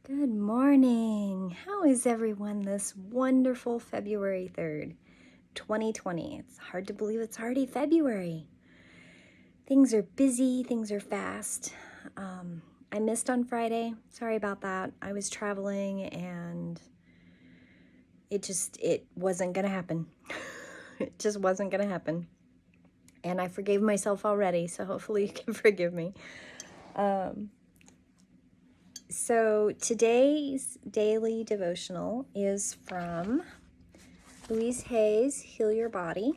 Good morning. How is everyone this wonderful February 3rd, 2020? It's hard to believe it's already February. Things are busy, things are fast. I missed on Friday. Sorry about that. I was traveling and it wasn't going to happen. It just wasn't going to happen. And I forgave myself already, so hopefully you can forgive me. So today's daily devotional is from Louise Hay's Heal Your Body.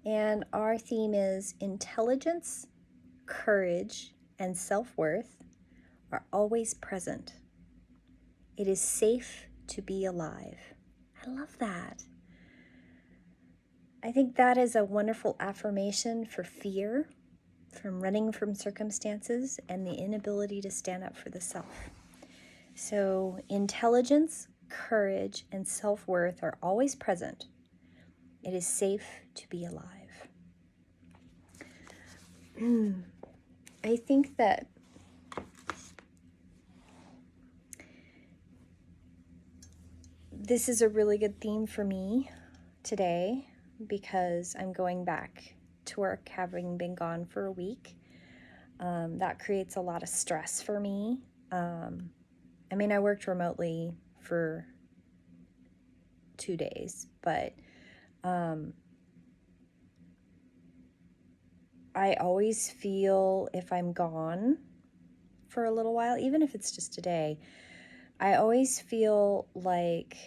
And our theme is intelligence, courage, and self-worth are always present. It is safe to be alive. I love that. I think that is a wonderful affirmation for fear, from running from circumstances, and the inability to stand up for the self. So intelligence, courage, and self-worth are always present. It is safe to be alive. I think that this is a really good theme for me today because I'm going back to work having been gone for a week. That creates a lot of stress for me. I worked remotely for 2 days, but I always feel if I'm gone for a little while, even if it's just a day, I always feel like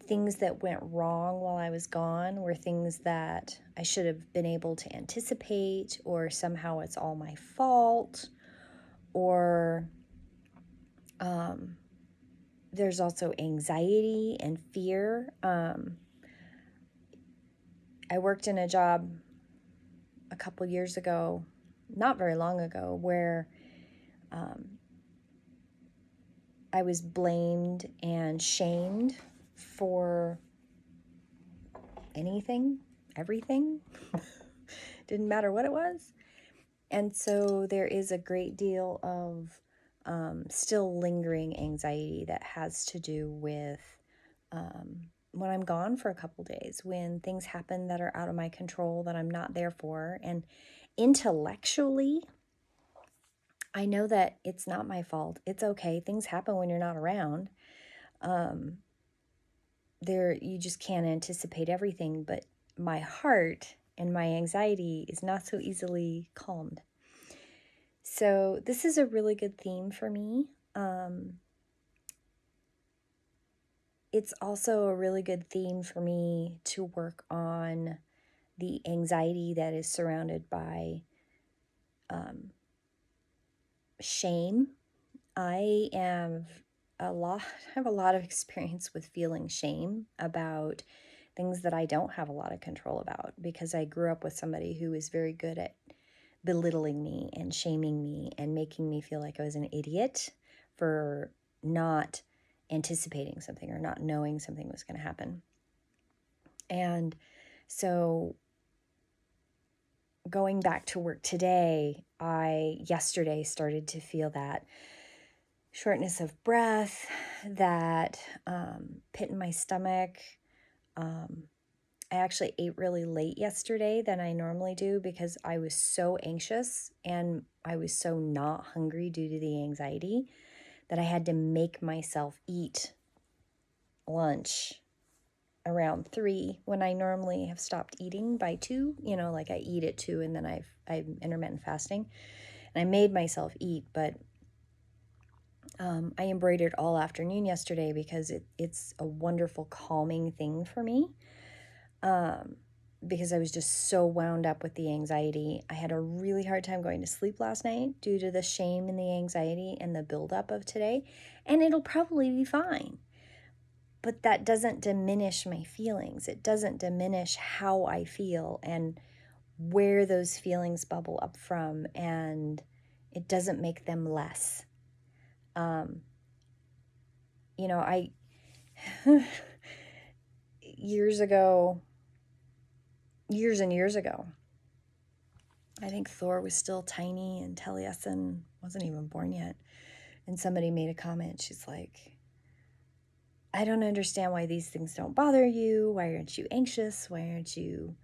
things that went wrong while I was gone were things that I should have been able to anticipate, or somehow it's all my fault, or there's also anxiety and fear. I worked in a job a couple years ago, not very long ago, where I was blamed and shamed for anything, everything. Didn't matter what it was. And so there is a great deal of still lingering anxiety that has to do with when I'm gone for a couple days, when things happen that are out of my control, that I'm not there for. And intellectually, I know that it's not my fault. It's okay. Things happen when you're not around. You just can't anticipate everything, but my heart and my anxiety is not so easily calmed. So this is a really good theme for me. It's also a really good theme for me to work on the anxiety that is surrounded by shame. I have a lot of experience with feeling shame about things that I don't have a lot of control about, because I grew up with somebody who was very good at belittling me and shaming me and making me feel like I was an idiot for not anticipating something or not knowing something was going to happen. And so going back to work today, I yesterday started to feel that shortness of breath, that pit in my stomach. I actually ate really late yesterday than I normally do because I was so anxious and I was so not hungry due to the anxiety that I had to make myself eat lunch around 3 when I normally have stopped eating by 2. Like I eat at 2 and then I'm intermittent fasting. And I made myself eat, but I embroidered all afternoon yesterday because it's a wonderful calming thing for me. Because I was just so wound up with the anxiety. I had a really hard time going to sleep last night due to the shame and the anxiety and the buildup of today. And it'll probably be fine. But that doesn't diminish my feelings. It doesn't diminish how I feel and where those feelings bubble up from. And it doesn't make them less. Years and years ago, I think Thor was still tiny and Taliesin wasn't even born yet. And somebody made a comment. She's like, I don't understand why these things don't bother you. Why aren't you anxious? Why aren't you,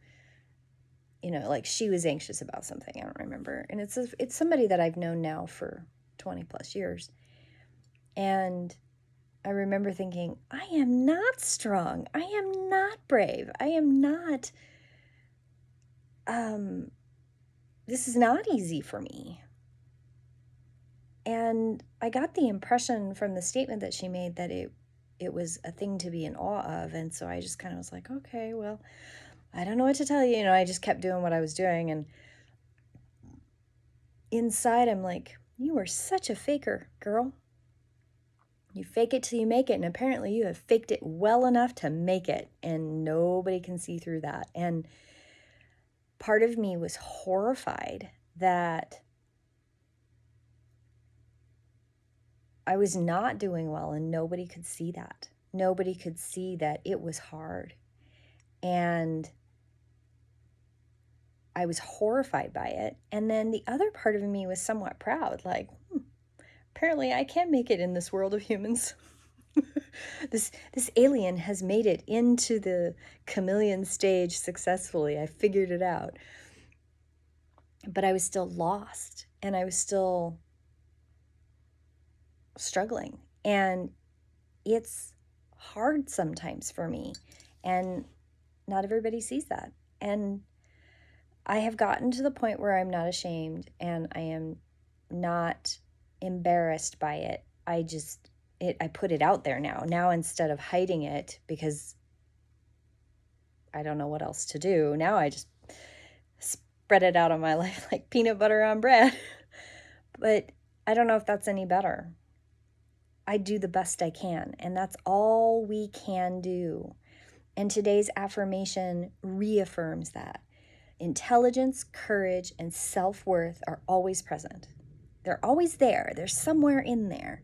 like she was anxious about something. I don't remember. And it's somebody that I've known now for 20 plus years. And I remember thinking, I am not strong. I am not brave. I am not, this is not easy for me. And I got the impression from the statement that she made that it was a thing to be in awe of. And so I just kind of was like, okay, well, I don't know what to tell you. I just kept doing what I was doing. And inside, I'm like, you are such a faker, girl. You fake it till you make it. And apparently you have faked it well enough to make it. And nobody can see through that. And part of me was horrified that I was not doing well and nobody could see that. Nobody could see that it was hard. And I was horrified by it. And then the other part of me was somewhat proud, like, apparently I can make it in this world of humans. This alien has made it into the chameleon stage successfully. I figured it out. But I was still lost and I was still struggling. And it's hard sometimes for me. And not everybody sees that. And I have gotten to the point where I'm not ashamed and I am not embarrassed by it. I put it out there now. Now, instead of hiding it because I don't know what else to do, now I just spread it out on my life like peanut butter on bread. But I don't know if that's any better. I do the best I can, and that's all we can do. And today's affirmation reaffirms that. Intelligence, courage, and self-worth are always present. They're always there. They're somewhere in there.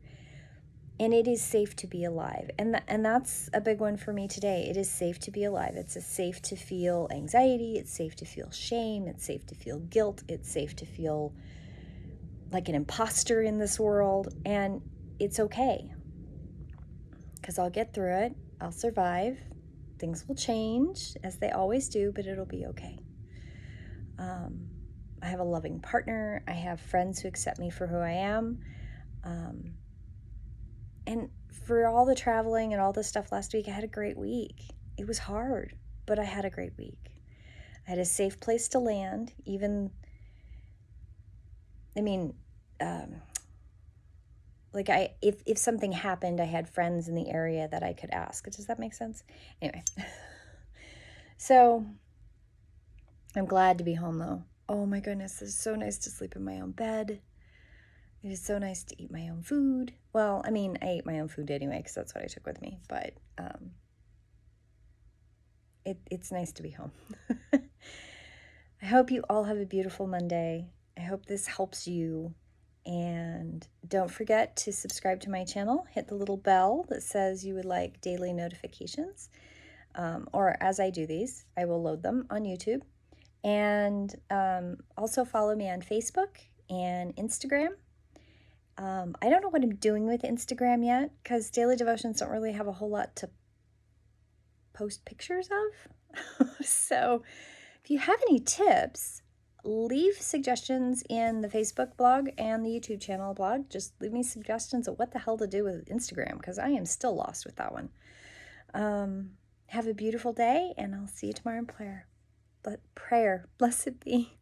And it is safe to be alive. And that's a big one for me today. It is safe to be alive. It's safe to feel anxiety. It's safe to feel shame. It's safe to feel guilt. It's safe to feel like an imposter in this world. And it's okay. Because I'll get through it. I'll survive. Things will change, as they always do, but it'll be okay. I have a loving partner. I have friends who accept me for who I am. And for all the traveling and all the stuff last week, I had a great week. It was hard, but I had a great week. I had a safe place to land, if something happened, I had friends in the area that I could ask. Does that make sense? Anyway. So I'm glad to be home though. Oh my goodness, it's so nice to sleep in my own bed. It is so nice to eat my own food. Well, I ate my own food anyway because that's what I took with me. But it's nice to be home. I hope you all have a beautiful Monday. I hope this helps you. And don't forget to subscribe to my channel. Hit the little bell that says you would like daily notifications. Or as I do these, I will load them on YouTube. And also follow me on Facebook and Instagram. I don't know what I'm doing with Instagram yet because daily devotions don't really have a whole lot to post pictures of. So if you have any tips, leave suggestions in the Facebook blog and the YouTube channel blog. Just leave me suggestions of what the hell to do with Instagram because I am still lost with that one. Have a beautiful day, and I'll see you tomorrow in prayer. Blessed be.